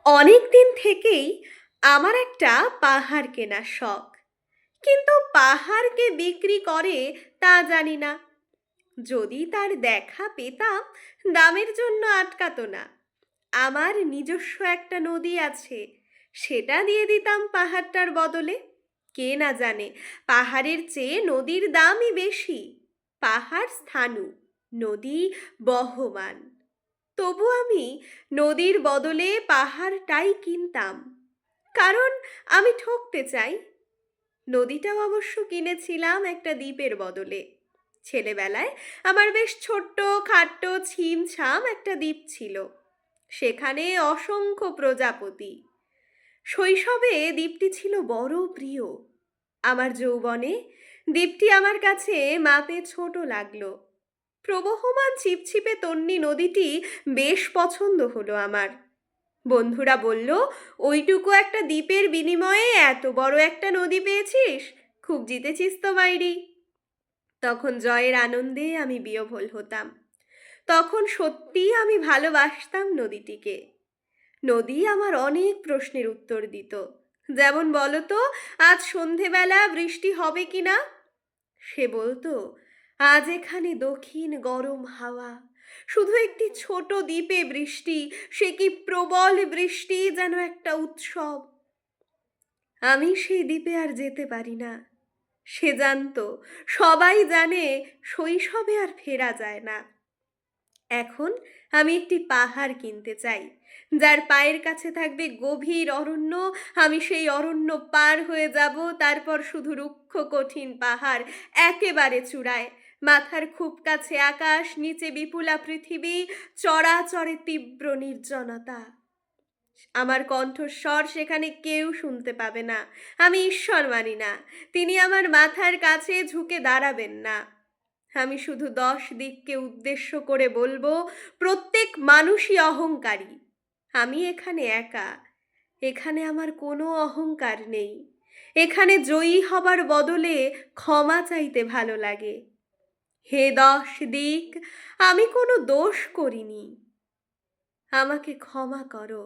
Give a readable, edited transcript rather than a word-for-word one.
অনেক দিন থেকেই আমার একটা পাহাড় কেনার শখ, কিন্তু পাহাড়কে বিক্রি করে তা জানি না। যদি তার দেখা পেতাম, দামের জন্য আটকাতো না। আমার নিজস্ব একটা নদী আছে, সেটা দিয়ে দিতাম পাহাড়টার বদলে। কে না জানে পাহাড়ের চেয়ে নদীর দামই বেশি। পাহাড় স্থাণু, নদী বহমান। তবু আমি নদীর বদলে পাহাড়টাই কিনতাম, কারণ আমি ঠকতে চাই। নদীটাও অবশ্য কিনেছিলাম একটা দ্বীপের বদলে। ছেলেবেলায় আমার বেশ ছোট্ট খাট্ট ছিমছাম একটা দ্বীপ ছিল, সেখানে অসংখ্য প্রজাপতি। শৈশবে দ্বীপটি ছিল বড় প্রিয়। আমার যৌবনে দ্বীপটি আমার কাছে মাপে ছোট লাগলো। প্রবহমান ছিপছিপে তন্বী নদীটি বেশ পছন্দ হলো আমার। বন্ধুরা বলল, ওইটুকু একটা দ্বীপের বিনিময়ে এত বড় একটা নদী পেয়েছিস, খুব জিতেছিস তো মাইরি। তখন জয়ের আনন্দে আমি বিহ্বল হতাম। তখন সত্যি আমি ভালোবাসতাম নদীটিকে। নদী আমার অনেক প্রশ্নের উত্তর দিত, যেমন বলতো, আজ সন্ধেবেলা বৃষ্টি হবে কিনা। সে বলতো, আজ এখানে দক্ষিণ গরম হাওয়া। শুধু একটি ছোট দ্বীপে বৃষ্টি, সে কি প্রবল বৃষ্টি, যেন একটা উৎসব। আমি সেই দ্বীপে আর যেতে পারি না। সে জানতো, সবাই জানে, শৈশবে আর ফেরা যায় না। এখন আমি একটি পাহাড় কিনতে চাই, যার পায়ের কাছে থাকবে গভীর অরণ্য। আমি সেই অরণ্য পার হয়ে যাব, তারপর শুধু রুক্ষ কঠিন পাহাড় একেবারে চূড়ায়। মাথার খুব কাছে আকাশ, নিচে বিপুলা পৃথিবী, চরাচরে তীব্র নির্জনতা। আমার কণ্ঠস্বর সেখানে কেউ শুনতে পাবে না। আমি ঈশ্বর মানি না, তিনি আমার মাথার কাছে ঝুঁকে দাঁড়াবেন না। আমি শুধু 10 দিককে উদ্দেশ্য করে বলবো, প্রত্যেক মানুষই অহংকারী। আমি এখানে একা। এখানে আমার কোনো অহংকার নেই। এখানে জয়ী হবার বদলে ক্ষমা চাইতে ভালো লাগে। হে 10 দিক, আমি কোনো দোষ করিনি, আমাকে ক্ষমা করো।